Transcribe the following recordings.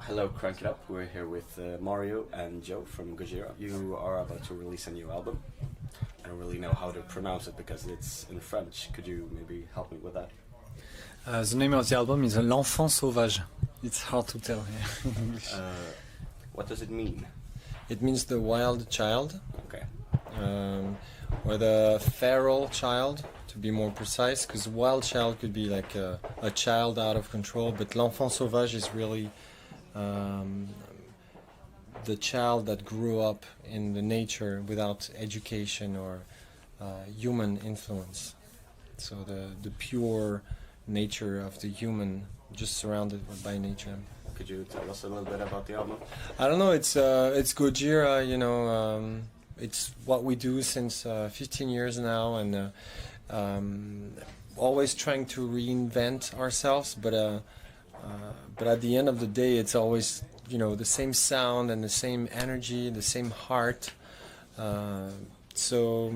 Hello, Crank It Up. We're here with Mario and Joe from Gojira. You are about to release a new album. I don't really know how to pronounce it because it's in French. Could you maybe help me with that? The name of the album is L'Enfant Sauvage. It's hard to tell in English. What does it mean? It means the wild child, Okay. or the feral child, to be more precise, because wild child could be like a child out of control, but l'enfant sauvage is really the child that grew up in the nature without education or human influence. So the pure nature of the human, just surrounded by nature. Could you tell us a little bit about the album? I don't know. It's Gojira. It's what we do since 15 years now, and always trying to reinvent ourselves. But at the end of the day, it's always the same sound and the same energy, the same heart. So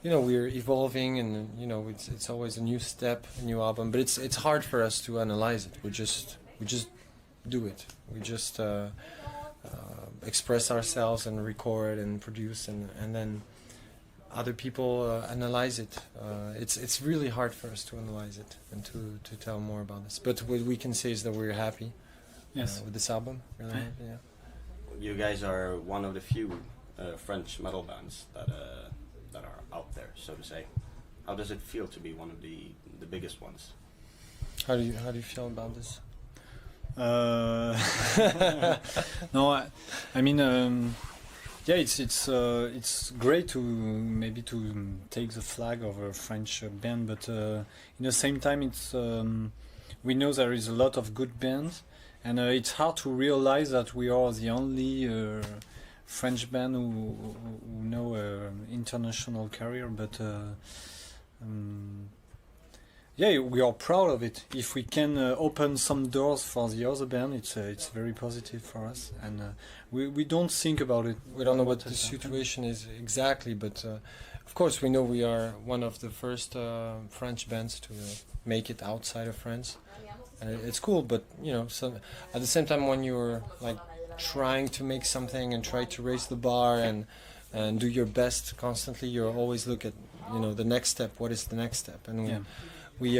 we're evolving, and it's always a new step, a new album. But it's hard for us to analyze it. We just do it. We just express ourselves and record and produce, and then other people analyze it. It's really hard for us to analyze it and to tell more about this. But what we can say is that we're happy with this album. Really happy, yeah. You guys are one of the few French metal bands that are out there, so to say. How does it feel to be one of the biggest ones? How do you feel about this? No, I mean, yeah, it's great to take the flag of a French band, but in the same time, it's we know there is a lot of good bands, and it's hard to realize that we are the only French band who know international career, but. Yeah, we are proud of it. If we can open some doors for the other band, it's very positive for us, and we don't think about it. We don't know what the situation is exactly, but of course we know we are one of the first French bands to make it outside of France, and it's cool. But so at the same time, when you're like trying to make something and try to raise the bar and do your best constantly, you always look at the next step. What is the next step? And we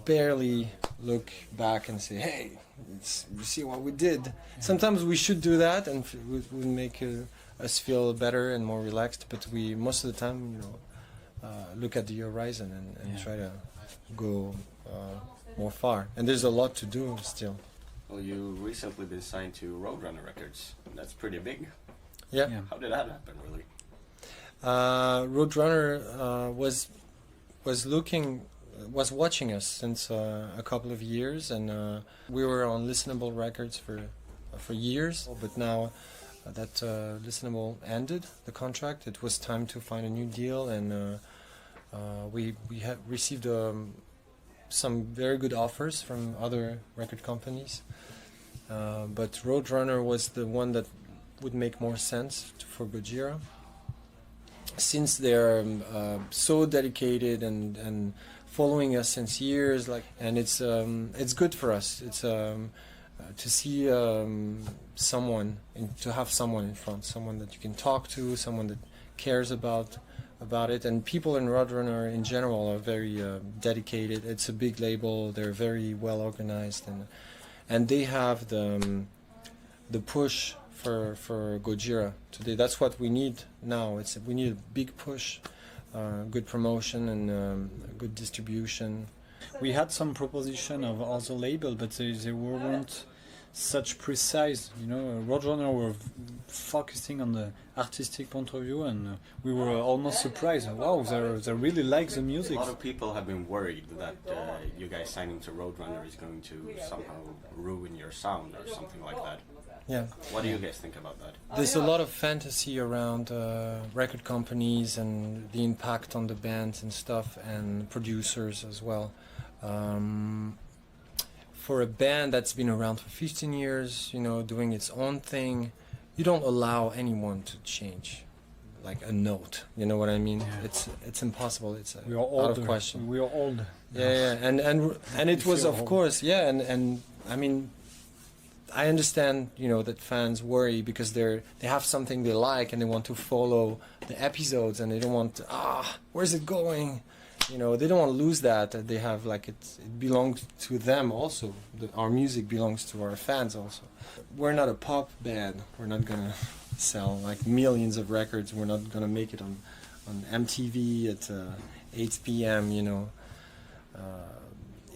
barely look back and say, hey, you see what we did. Yeah. Sometimes we should do that, and it would make us feel better and more relaxed, but we most of the time look at the horizon and try to go more far, and there's a lot to do still. Well, you recently been signed to Roadrunner Records. That's pretty big. Yeah. How did that happen, really? Roadrunner was watching us since a couple of years, and we were on Listenable Records for years. But now that Listenable ended the contract, it was time to find a new deal, and we have received some very good offers from other record companies. But Roadrunner was the one that would make more sense for Gojira, since they're so dedicated and following us since years, and it's good for us. It's to see someone, to have someone in front, someone that you can talk to, someone that cares about it. And people in Roadrunner in general are very dedicated. It's a big label. They're very well organized, and they have the push for Gojira today. That's what we need now. We need a big push, good promotion, and good distribution. We had some proposition of other label, but they weren't such precise. Roadrunner were focusing on the artistic point of view, and we were almost surprised. Wow, they really like the music. A lot of people have been worried that you guys signing to Roadrunner is going to somehow ruin your sound or something like that. Yeah. What do you guys think about that? There's a lot of fantasy around record companies and the impact on the bands and stuff, and producers as well. For a band that's been around for 15 years, doing its own thing, you don't allow anyone to change like a note. You know what I mean? Yeah. It's impossible. It's out of question. We are old. Yeah, and it was, of course, and I mean, I understand, you know, that fans worry because they have something they like and they want to follow the episodes and they don't want where's it going? You know, they don't want to lose that. They have like it belongs to them also. Our music belongs to our fans also. We're not a pop band. We're not gonna sell like millions of records. We're not gonna make it on MTV at 8 p.m. You know,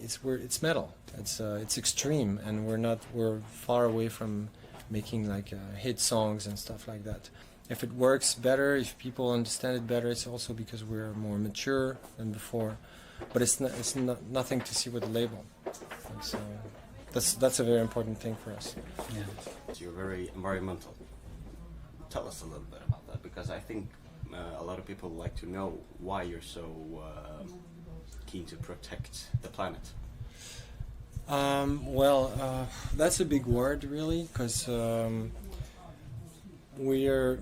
it's metal. It's extreme, and we're far away from making like hit songs and stuff like that. If it works better, if people understand it better, it's also because we're more mature than before. But it's nothing to see with the label. That's a very important thing for us. Yeah. So you're very environmental. Tell us a little bit about that, because I think a lot of people like to know why you're so keen to protect the planet. That's a big word, really, because we're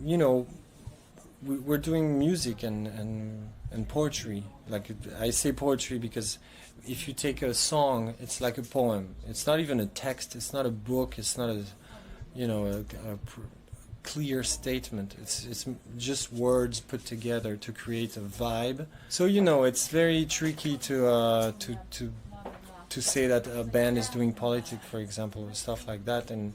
doing music and poetry. Like, I say poetry because if you take a song, it's like a poem. It's not even a text. It's not a book. It's not a clear statement. It's just words put together to create a vibe. So it's very tricky to say that a band is doing politics, for example, or stuff like that. And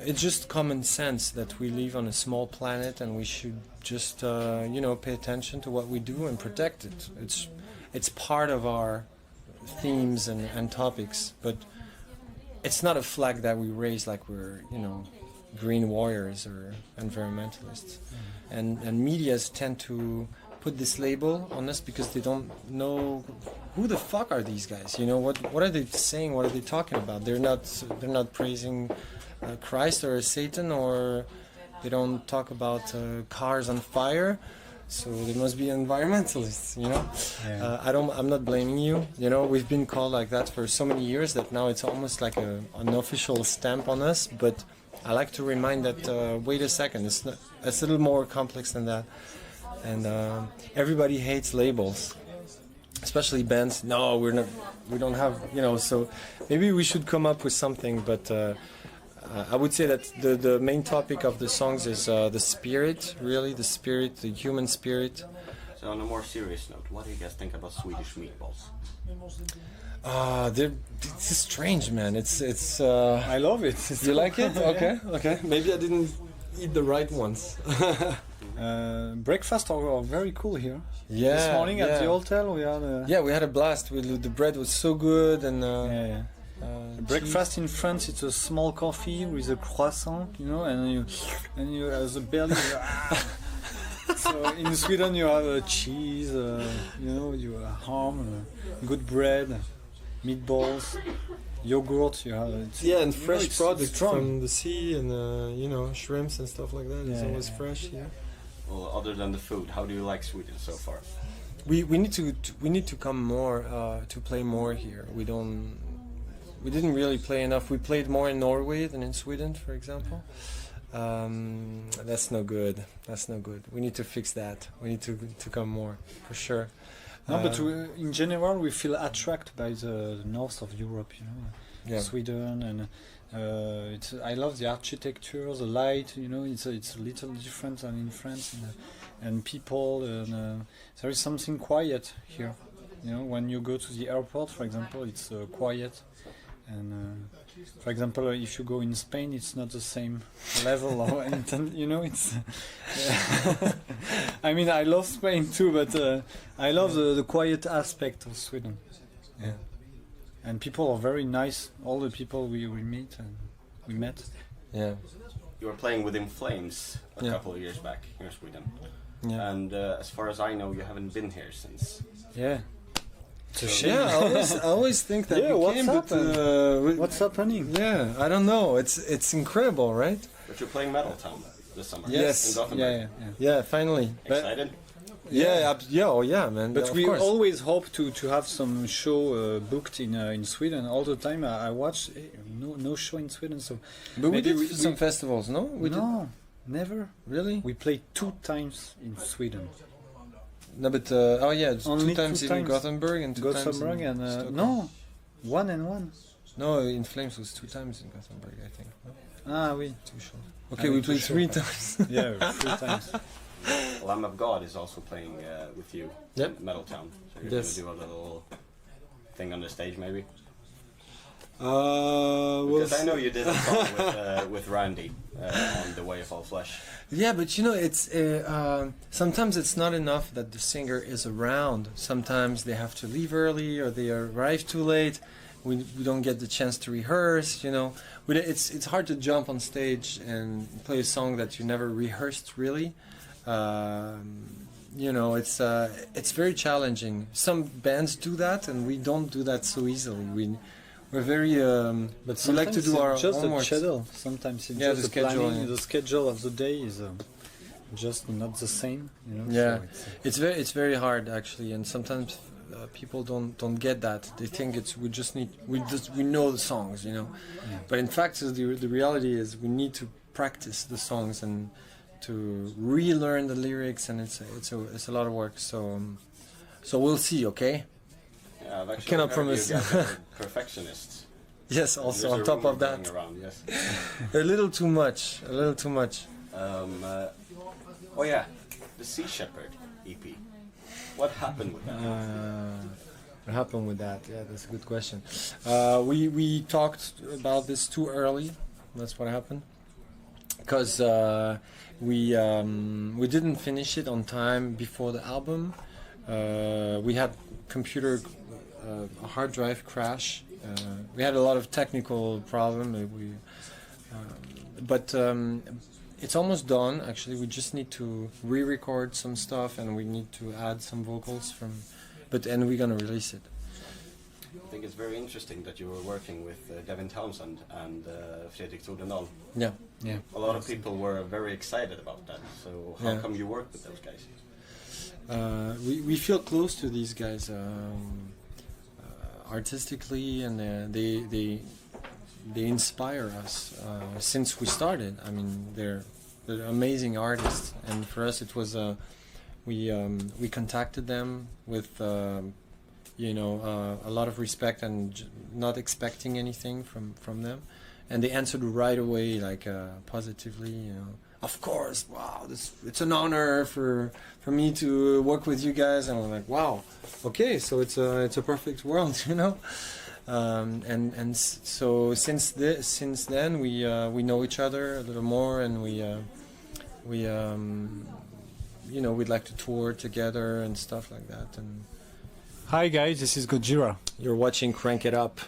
it's just common sense that we live on a small planet and we should just pay attention to what we do and protect it. It's part of our themes and topics, but it's not a flag that we raise like we're green warriors or environmentalists. And medias tend to put this label on us because they don't know who the fuck are these guys. What are they saying? What are they talking about? They're not praising Christ or Satan, or they don't talk about cars on fire. So they must be environmentalists, Yeah. I'm not blaming you. We've been called like that for so many years that now it's almost like an official stamp on us. But I like to remind that wait a second, it's a little more complex than that. And everybody hates labels, especially bands. No, we don't have, so maybe we should come up with something. But I would say that the main topic of the songs is the spirit, really, the human spirit. So on a more serious note, what do you guys think about Swedish meatballs? It's strange, man. It's. I love it. You like it? Okay. Maybe I didn't eat the right ones. Breakfast are very cool here. Yeah. This morning at the hotel we had. We had a blast. The bread was so good and. Breakfast in France, it's a small coffee with a croissant, and you have the belly. So in Sweden you have cheese, you have ham, good bread, meatballs, yogurt. You have and fresh products from the sea and shrimps and stuff like that. It's always fresh here. Well, other than the food, how do you like Sweden so far? We need to come more to play more here. We didn't really play enough. We played more in Norway than in Sweden, for example. That's no good. We need to fix that. We need to come more, for sure. No, but in general, we feel attracted by the north of Europe, Sweden, and I love the architecture, the light, it's a little different than in France, and people, and there is something quiet here. When you go to the airport, for example, it's quiet. And for example, if you go in Spain, it's not the same level of it's. I mean, I love Spain too, but I love the quiet aspect of Sweden. Yeah, and people are very nice. All the people we met. Yeah. You were playing with In Flames a couple of years back here in Sweden. Yeah. And as far as I know, you haven't been here since. Yeah. I always think that we came, but what's happening? Yeah, I don't know. It's incredible, right? But you're playing Metal Town this summer. Yes. In Gothenburg. Yeah, finally. Excited? Man. But we always hope to have some show booked in Sweden. All the time I watch no show in Sweden. So, but we did some festivals, no? No, never. Really? We played 2 times in Sweden. No, but only 2 times in Gothenburg and 2 times in and Stockholm. no, 1 and 1. No, In Flames was 2 times in Gothenburg, I think. No? Ah, oui. 2 shows. Okay, we played 3 sure. times. Yeah, 3 times. Lamb of God is also playing with you Yep. in Metal Town. So you're Yes. going to do a little thing on the stage, maybe? Well, Because I know you did a song with Randy on The Way of All Flesh. yeah, but you know, it's sometimes it's not enough that the singer is around. Sometimes they have to leave early or they arrive too late. We don't get the chance to rehearse. You know, it's hard to jump on stage and play a song that you never rehearsed really. You know, it's very challenging. Some bands do that, and we don't do that so easily. We're very, But we like to do our just homework. the schedule. Sometimes it's Yeah, just the the planning. schedule, yeah. The schedule of the day is just not the same. You know? Yeah, So it's very hard actually, and sometimes people don't get that. They think we know the songs, you know. Yeah. But in fact, the reality is we need to practice the songs and to relearn the lyrics, and it's a lot of work. So we'll see, okay? Yeah, I've actually cannot heard promise. you guys are perfectionists. Yes, also There's on a top rumor of that, going around, yes. a little too much. Oh yeah, the Sea Shepherd EP. What happened with that? What happened with that? Yeah, that's a good question. We talked about this too early. That's what happened. Because we didn't finish it on time before the album. We had a hard drive crash. We had a lot of technical problem. But it's almost done. Actually, we just need to re-record some stuff, and we need to add some vocals and we're gonna release it. I think it's very interesting that you were working with Devin Townsend and Fredrik Tordendal. Yeah. yeah. A lot of people were very excited about that. So how Yeah. come you worked with those guys? We feel close to these guys artistically, and they inspire us since we started. I mean, they're amazing artists, and for us it was we contacted them with a lot of respect and not expecting anything from them, and they answered right away, like positively. You know, of course, wow, it's an honor for me to work with you guys, and I'm like, wow, okay, so it's a perfect world, you know. So since then we know each other a little more, and we'd like to tour together and stuff like that. And Hi guys, this is Gojira. you're watching Crank It Up.